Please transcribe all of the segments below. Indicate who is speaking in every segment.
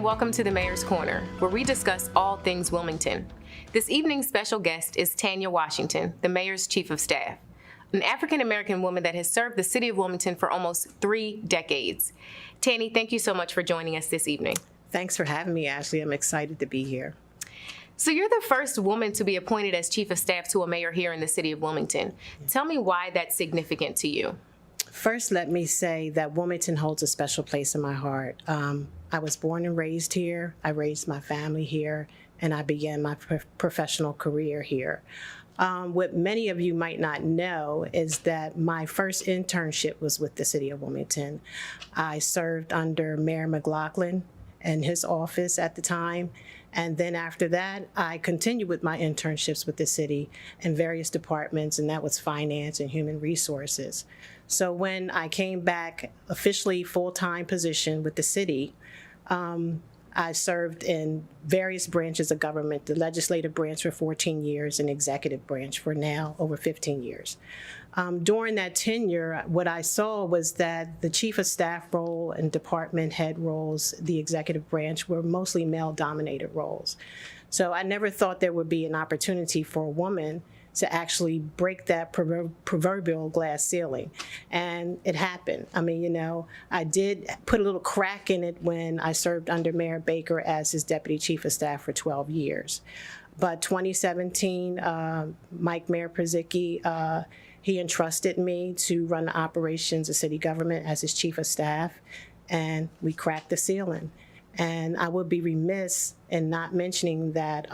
Speaker 1: and welcome to the Mayor's Corner, where we discuss all things Wilmington. This evening's special guest is Tanny Washington, the Mayor's Chief of Staff, an African-American woman that has served the city of Wilmington for almost 3 decades. Tanny, thank you so much for joining us this evening.
Speaker 2: Thanks for having me, Ashley. I'm excited to be here.
Speaker 1: So you're the first woman to be appointed as Chief of Staff to a mayor here in the city of Wilmington. Tell me why that's significant to you.
Speaker 2: First, let me say that Wilmington holds a special place in my heart. I was born and raised here. I raised my family here, and I began my professional career here. What many of you might not know is that my first internship was with the city of Wilmington. I served under Mayor McLaughlin in his office at the time. And then after that, I continued with my internships with the city in various departments, and that was finance and human resources. So when I came back officially full-time position with the city, I served in various branches of government, the legislative branch for 14 years and executive branch for now over 15 years. During that tenure, what I saw was that the chief of staff role and department head roles, the executive branch, were mostly male-dominated roles. So I never thought there would be an opportunity for a woman to actually break that proverbial glass ceiling. And it happened. I mean, you know, I did put a little crack in it when I served under Mayor Baker as his deputy chief of staff for 12 years. But 2017, Mayor Przicki, he entrusted me to run the operations of city government as his chief of staff, and we cracked the ceiling. And I would be remiss in not mentioning that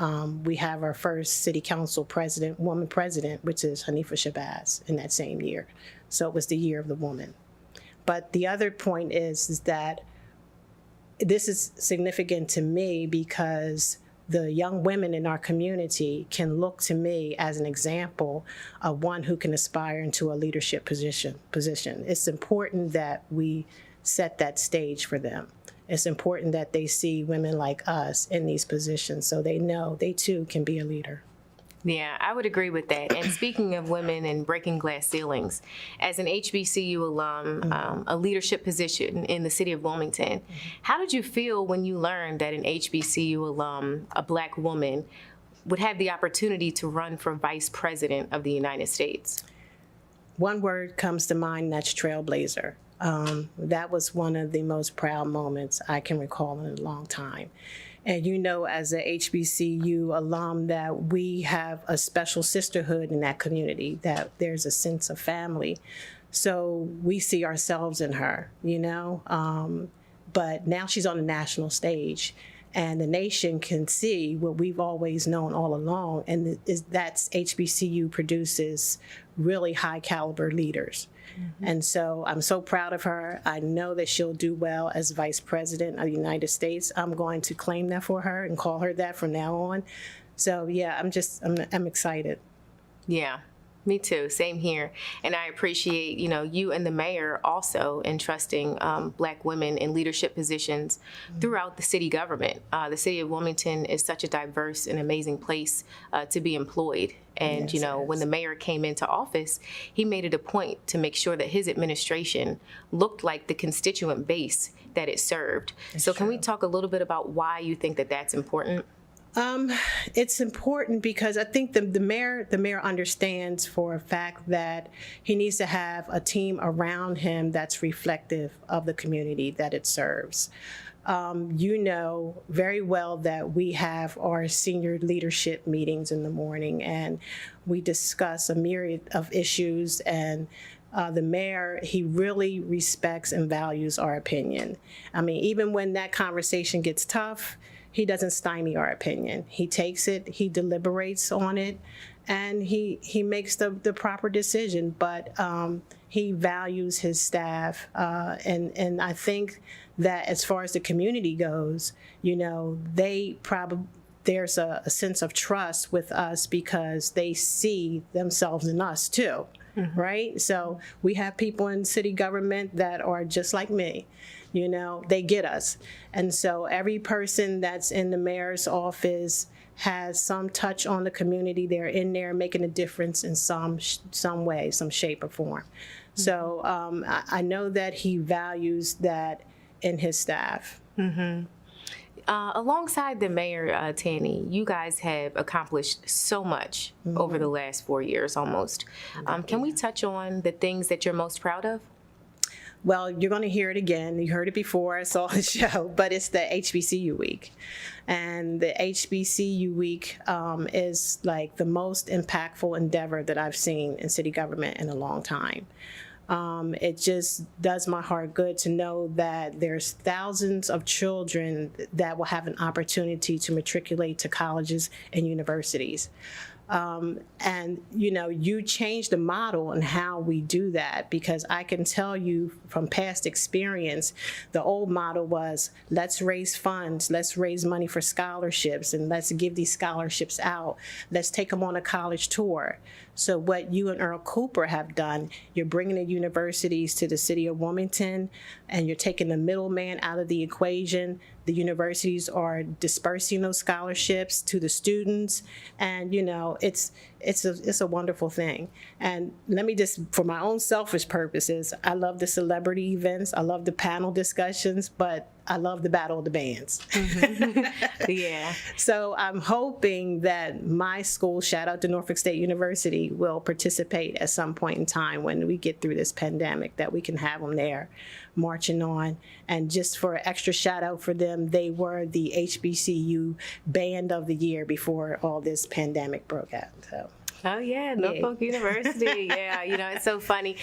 Speaker 2: we have our first city council president, woman president, which is Hanifa Shabazz in that same year. So it was the year of the woman. But the other point is that this is significant to me because the young women in our community can look to me as an example of one who can aspire into a leadership position. It's important that we set that stage for them. It's important that they see women like us in these positions so they know they too can be a leader.
Speaker 1: Yeah, I would agree with that. And speaking of women and breaking glass ceilings, as an HBCU alum, a leadership position in the city of Wilmington, how did you feel when you learned that an HBCU alum, a Black woman, would have the opportunity to run for Vice President of the United States?
Speaker 2: One word comes to mind, that's trailblazer. That was one of the most proud moments I can recall in a long time. And you know, as a HBCU alum, that we have a special sisterhood in that community, that there's a sense of family. So we see ourselves in her, you know, but now she's on the national stage. And the nation can see what we've always known all along, and that's HBCU produces really high caliber leaders. And so I'm so proud of her. I know that she'll do well as Vice President of the United States. I'm going to claim that for her and call her that from now on. So yeah, I'm excited.
Speaker 1: Yeah. Me too. Same here. And I appreciate, you know, you and the mayor also entrusting Black women in leadership positions throughout the city government. The city of Wilmington is such a diverse and amazing place to be employed. And,
Speaker 2: yes,
Speaker 1: you know, when the mayor came into office, he made it a point to make sure that his administration looked like the constituent base that it served. So can we talk a little bit about why you think that that's important?
Speaker 2: It's important because I think the mayor understands for a fact that he needs to have a team around him that's reflective of the community that it serves. You know very well that we have our senior leadership meetings in the morning, and we discuss a myriad of issues, and the mayor, he really respects and values our opinion. I mean, even when that conversation gets tough, he doesn't stymie our opinion. He takes it, he deliberates on it, and he makes the proper decision. But he values his staff, and I think that as far as the community goes, you know, there's a sense of trust with us because they see themselves in us too. Right? So we have people in city government that are just like me. You know, they get us. And so every person that's in the mayor's office has some touch on the community. They're in there making a difference in some way, some shape or form. So I know that he values that in his staff.
Speaker 1: Alongside the mayor, Tanny, you guys have accomplished so much over the last 4 years almost. Can we touch on the things that you're most proud of?
Speaker 2: Well, you're going to hear it again. You heard it before. It's on the show, but it's the HBCU week. And the HBCU week is like the most impactful endeavor that I've seen in city government in a long time. It just does my heart good to know that there's thousands of children that will have an opportunity to matriculate to colleges and universities. And, you know, you change the model and how we do that, because I can tell you from past experience, the old model was let's raise funds, let's raise money for scholarships, and let's give these scholarships out. Let's take them on a college tour. So what you and Earl Cooper have done, you're bringing the universities to the city of Wilmington, and you're taking the middleman out of the equation. The universities are dispersing those scholarships to the students, and you know it's a wonderful thing. And let me just, for my own selfish purposes, I love the celebrity events, I love the panel discussions, but I love the Battle of the Bands.
Speaker 1: Yeah.
Speaker 2: So I'm hoping that my school, shout out to Norfolk State University, will participate at some point in time when we get through this pandemic, that we can have them there marching on. And just for an extra shout out for them, they were the HBCU Band of the Year before all this pandemic broke out. So.
Speaker 1: Oh, yeah, Norfolk University. Yeah, you know, it's so funny.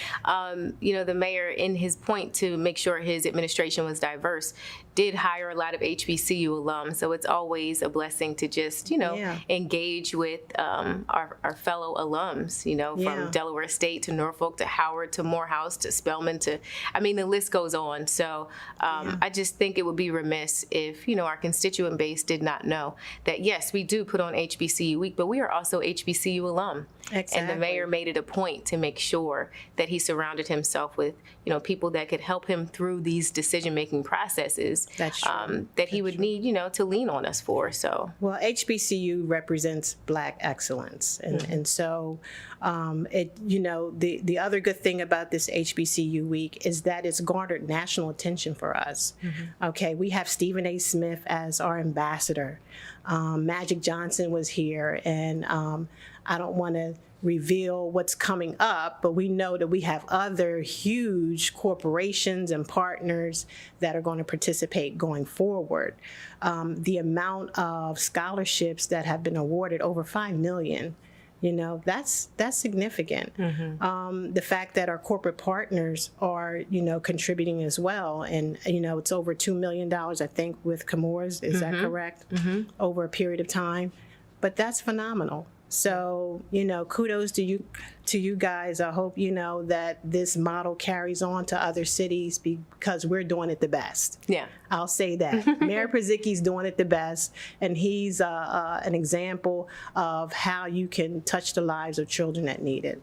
Speaker 1: You know, the mayor, in his point to make sure his administration was diverse, did hire a lot of HBCU alums. So it's always a blessing to just, you know, engage with our fellow alums, you know, from Delaware State to Norfolk to Howard to Morehouse to Spelman to, I mean, the list goes on. So I just think it would be remiss if, you know, our constituent base did not know that, yes, we do put on HBCU week, but we are also HBCU alums. Exactly. And the mayor made it a point to make sure that he surrounded himself with, you know, people that could help him through these decision-making processes.
Speaker 2: That's true.
Speaker 1: That he would need, you know, to lean on us for. So,
Speaker 2: well, HBCU represents Black excellence, and so it, you know, the other good thing about this HBCU week is that it's garnered national attention for us. Okay, we have Stephen A. Smith as our ambassador. Magic Johnson was here, and I don't want to reveal what's coming up, but we know that we have other huge corporations and partners that are going to participate going forward. The amount of scholarships that have been awarded, over 5 million, you know, that's significant. The fact that our corporate partners are, you know, contributing as well, and you know, it's over $2 million, I think, with Comores, is that correct? Over a period of time, but that's phenomenal. So, you know, kudos to you guys. I hope, you know, that this model carries on to other cities, because we're doing it the best. Yeah, I'll say that. Mayor Pazicki's doing it the best, and he's an example of how you can touch the lives of children that need it.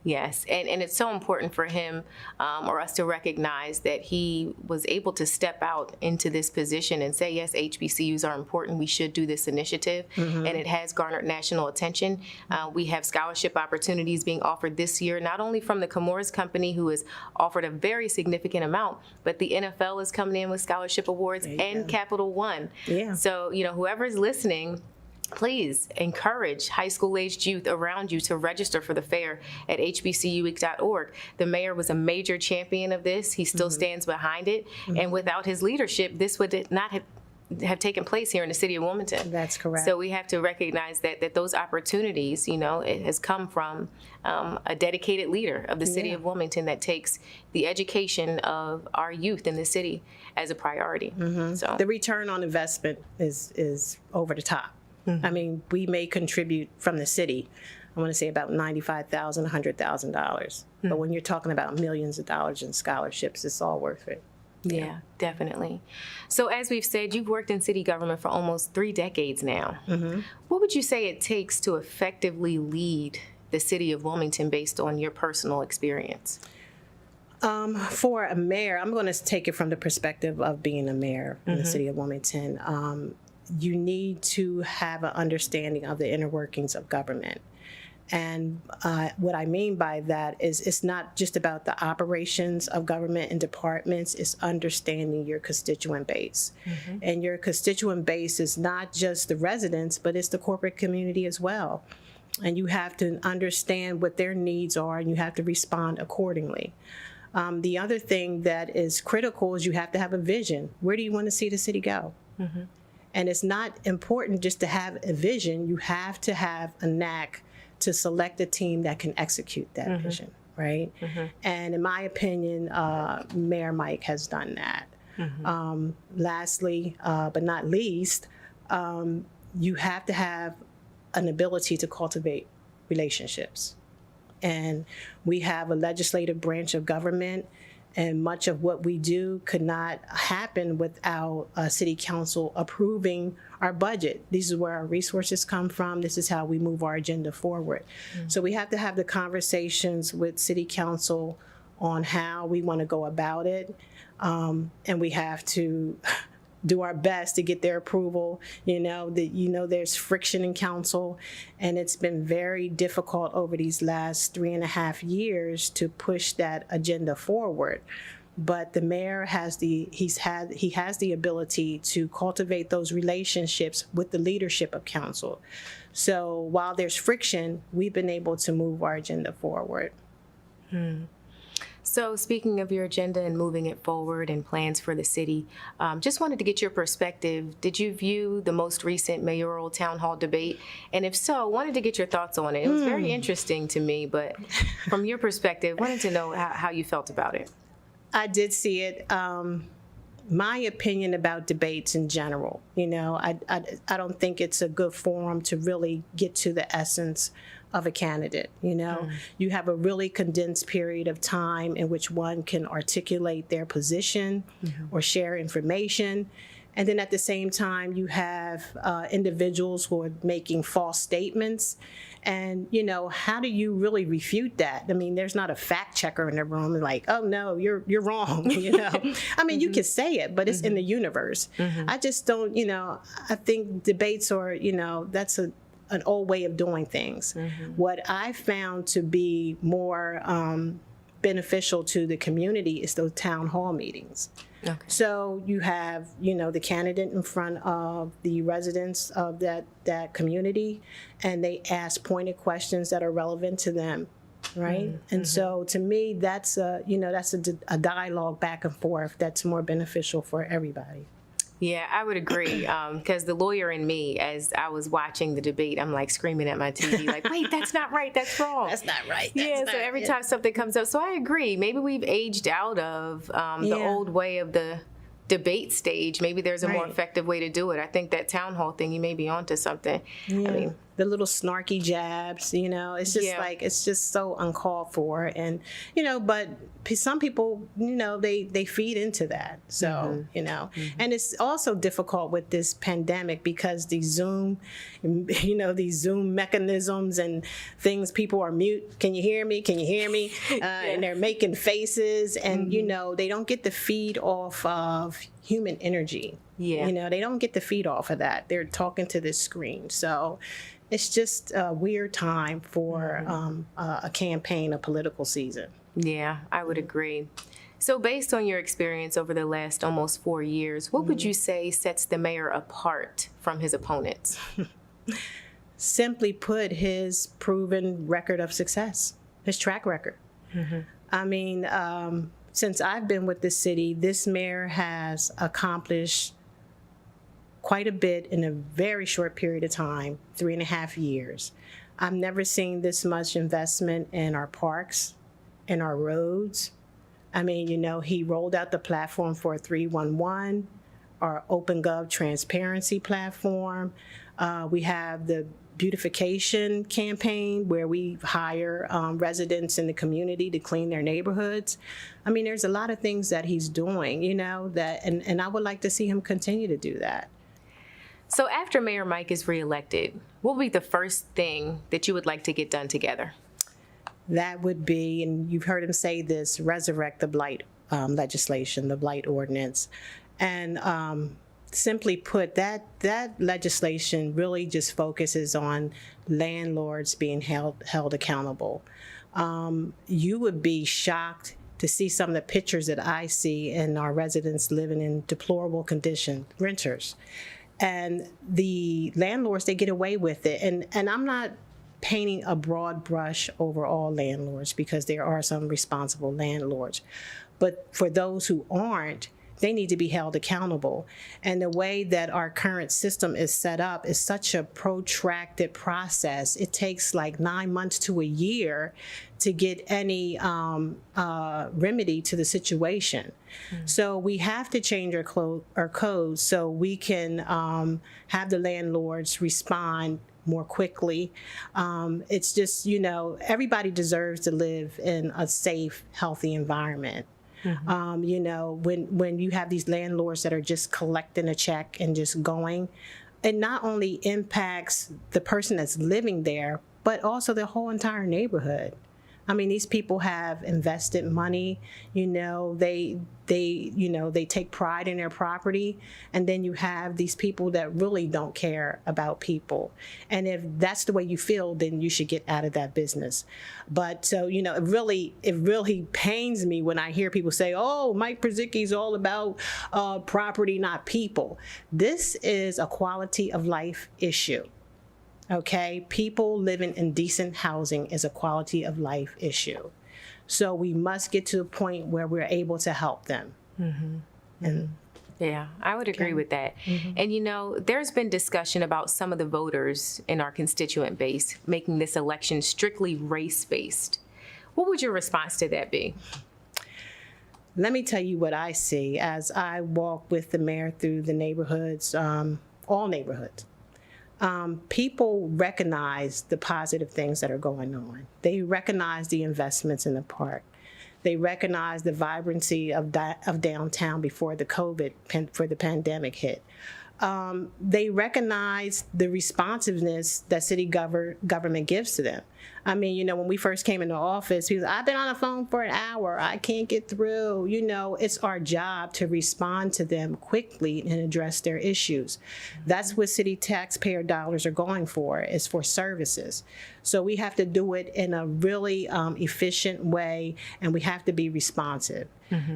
Speaker 1: Yes, and it's so important for him or us to recognize that he was able to step out into this position and say, yes, HBCUs are important. We should do this initiative, and it has garnered national attention. We have scholarship opportunities being offered this year, not only from the Comores Company, who has offered a very significant amount, but the NFL is coming in with scholarship awards, and Capital One. Yeah. So, you know, whoever's listening, please encourage high school-aged youth around you to register for the fair at hbcuweek.org. The mayor was a major champion of this. He still stands behind it. And without his leadership, this would not have taken place here in the city of Wilmington.
Speaker 2: That's correct.
Speaker 1: So we have to recognize that those opportunities, you know, it has come from a dedicated leader of the city of Wilmington that takes the education of our youth in the city as a priority. So
Speaker 2: the return on investment is over the top. I mean, we may contribute from the city, I want to say about $95,000, $100,000. But when you're talking about millions of dollars in scholarships, it's all worth it.
Speaker 1: Yeah, definitely. So as we've said, you've worked in city government for almost 3 decades now. What would you say it takes to effectively lead the city of Wilmington based on your personal experience?
Speaker 2: For a mayor, I'm going to take it from the perspective of being a mayor in the city of Wilmington. You need to have an understanding of the inner workings of government. And what I mean by that is it's not just about the operations of government and departments, it's understanding your constituent base. And your constituent base is not just the residents, but it's the corporate community as well. And you have to understand what their needs are, and you have to respond accordingly. The other thing that is critical is you have to have a vision. Where do you want to see the city go? And it's not important just to have a vision. You have to have a knack to select a team that can execute that vision, right? And in my opinion, Mayor Mike has done that. Lastly, but not least, you have to have an ability to cultivate relationships. And we have a legislative branch of government, and much of what we do could not happen without City Council approving our budget. This is where our resources come from. This is how we move our agenda forward. So we have to have the conversations with City Council on how we want to go about it. And we have to do our best to get their approval. There's friction in council, and it's been very difficult over these last 3.5 years to push that agenda forward. But the mayor has the ability to cultivate those relationships with the leadership of council. So while there's friction, we've been able to move our agenda forward.
Speaker 1: So speaking of your agenda and moving it forward and plans for the city, just wanted to get your perspective. Did you view the most recent mayoral town hall debate? And if so, wanted to get your thoughts on it. It was very interesting to me, but from your perspective, wanted to know how you felt about it.
Speaker 2: I did see it. My opinion about debates in general, I don't think it's a good forum to really get to the essence of a candidate. You have a really condensed period of time in which one can articulate their position or share information. And then at the same time, you have individuals who are making false statements. And, how do you really refute that? I mean, there's not a fact checker in the room like, oh, no, you're wrong. I mean, you can say it, but it's in the universe. I just don't, I think debates are, that's an old way of doing things. What I found to be more beneficial to the community is those town hall meetings. Okay. So you have, the candidate in front of the residents of that community, and they ask pointed questions that are relevant to them, right? And so to me, that's a dialogue back and forth that's more beneficial for everybody.
Speaker 1: Yeah, I would agree. Because the lawyer in me, as I was watching the debate, I'm like screaming at my TV, like, wait, that's not right. That's wrong.
Speaker 2: That's not right.
Speaker 1: So every time something comes up. So I agree. Maybe we've aged out of the old way of the debate stage. Maybe there's a more effective way to do it. I think that town hall thing, you may be onto something.
Speaker 2: Yeah. I mean, the little snarky jabs, it's just it's just so uncalled for. And, but some people, they feed into that. So, and it's also difficult with this pandemic because these Zoom mechanisms and things, people are mute. Can you hear me? Can you hear me? And they're making faces and, they don't get the feed off of human energy. They don't get the feed off of that. They're talking to this screen. So it's just a weird time for a campaign, a political season. Yeah,
Speaker 1: I would agree. So based on your experience over the last almost 4 years, what would you say sets the mayor apart from his opponents?
Speaker 2: Simply put, his proven record of success, his track record. I mean, since I've been with the city, this mayor has accomplished quite a bit in a very short period of time, 3.5 years. I've never seen this much investment in our parks, in our roads. I mean, he rolled out the platform for 311, our OpenGov transparency platform. We have the beautification campaign where we hire residents in the community to clean their neighborhoods. I mean, there's a lot of things that he's doing, that, and I would like to see him continue to do that.
Speaker 1: So after Mayor Mike is reelected, what would be the first thing that you would like to get done together?
Speaker 2: That would be, and you've heard him say this, resurrect the blight legislation, the blight ordinance. And simply put, that legislation really just focuses on landlords being held accountable. You would be shocked to see some of the pictures that I see in our residents living in deplorable condition, renters. And the landlords, they get away with it. And I'm not painting a broad brush over all landlords, because there are some responsible landlords. But for those who aren't, they need to be held accountable. And the way that our current system is set up is such a protracted process. It takes like 9 months to a year to get any remedy to the situation. So we have to change our code so we can have the landlords respond more quickly. It's just, everybody deserves to live in a safe, healthy environment. When you have these landlords that are just collecting a check and just going, it not only impacts the person that's living there, but also the whole entire neighborhood. I mean, these people have invested money, they take pride in their property, and then you have these people that really don't care about people. And if that's the way you feel, then you should get out of that business. But so, it really pains me when I hear people say, oh, Mike Przicki's all about property, not people. This is a quality of life issue. Okay, people living in decent housing is a quality of life issue. So we must get to a point where we're able to help them. And
Speaker 1: yeah, I would agree with that. And there's been discussion about some of the voters in our constituent base making this election strictly race-based. What would your response to that be?
Speaker 2: Let me tell you what I see as I walk with the mayor through the neighborhoods, all neighborhoods. People recognize the positive things that are going on. They recognize the investments in the park. They recognize the vibrancy of downtown before the pandemic hit. They recognize the responsiveness that city government gives to them. I mean, when we first came into office, people said, I've been on the phone for an hour, I can't get through. It's our job to respond to them quickly and address their issues. That's what city taxpayer dollars are going for, is for services. So we have to do it in a really efficient way, and we have to be responsive.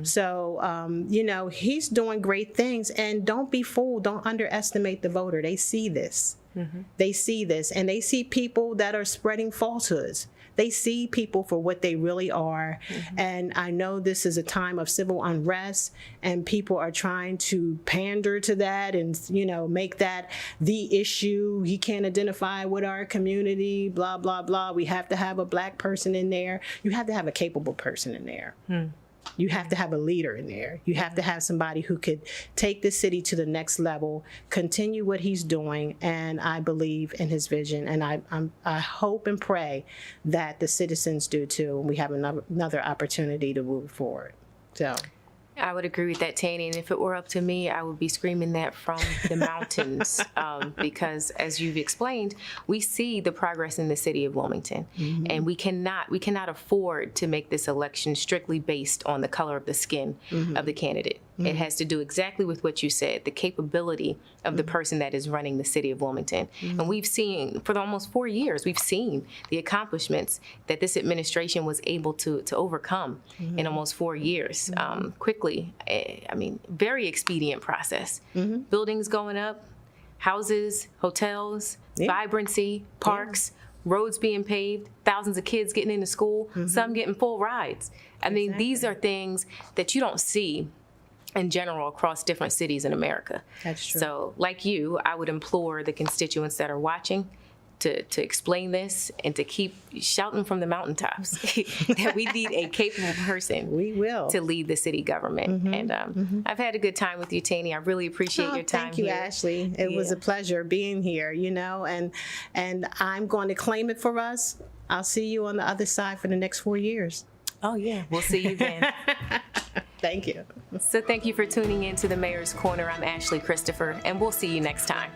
Speaker 2: So, he's doing great things, and don't be fooled. Don't underestimate the voter. They see this. They see this, and they see people that are spreading falsehoods. They see people for what they really are. And I know this is a time of civil unrest, and people are trying to pander to that and, make that the issue. He can't identify with our community, blah, blah, blah. We have to have a Black person in there. You have to have a capable person in there. You have to have a leader in there. You have to have somebody who could take the city to the next level, continue what he's doing, and I believe in his vision. And I hope and pray that the citizens do too, and we have another opportunity to move forward. So
Speaker 1: I would agree with that, Tanny. And if it were up to me, I would be screaming that from the mountains because, as you've explained, we see the progress in the city of Wilmington, and we cannot afford to make this election strictly based on the color of the skin of the candidate. It has to do exactly with what you said, the capability of the person that is running the city of Wilmington. And we've seen, for almost 4 years, we've seen the accomplishments that this administration was able to overcome in almost 4 years quickly. I mean, very expedient process. Buildings going up, houses, hotels, vibrancy, parks, roads being paved, thousands of kids getting into school, some getting full rides. I mean, these are things that you don't see in general across different cities in America. That's true. So like you, I would implore the constituents that are watching to explain this and to keep shouting from the mountaintops that we need a capable person to lead the city government. And I've had a good time with you, Tanny. I really appreciate your time.
Speaker 2: Thank you, Ashley. It was a pleasure being here, and I'm going to claim it for us. I'll see you on the other side for the next 4 years.
Speaker 1: Oh, yeah. We'll see you then.
Speaker 2: Thank you.
Speaker 1: So thank you for tuning in to the Mayor's Corner. I'm Ashley Christopher, and we'll see you next time.